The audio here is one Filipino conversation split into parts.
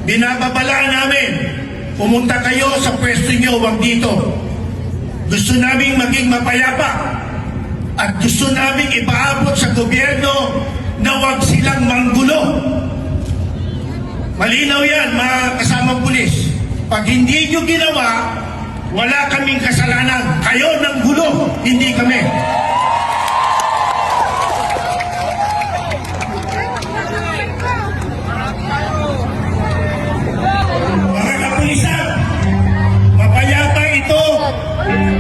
Binababalaan namin, pumunta kayo sa pwesto nyo, wag dito. Gusto namin maging mapayapa at gusto namin ipaabot sa gobyerno na wag silang manggulo. Malinaw yan, mga kasamang pulis. Pag hindi nyo ginawa, wala kaming kasalanan. Kayo ng gulo, hindi kami. Mga kapulisan, mapayapa ito.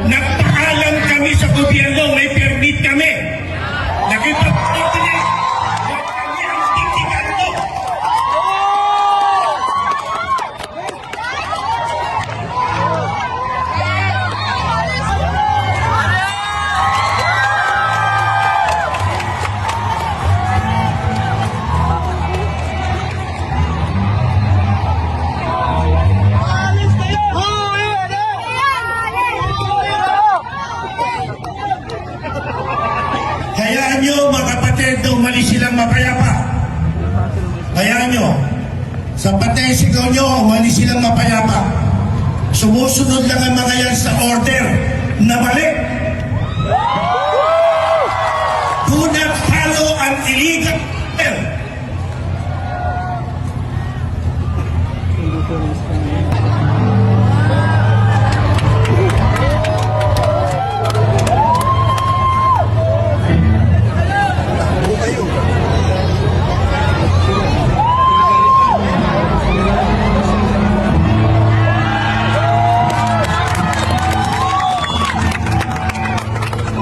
Nagpaalam kami sa gobyerno, may permit kami. Nakipag-internet. Huwag kami ang titigan mo. Hayaan nyo, mga kapatid, na umalis silang mapayapa. Hayaan nyo. Sa patay sigaw nyo, umalis silang mapayapa. Sumusunod lang ang mga yan sa order na mali. Do not follow an illegal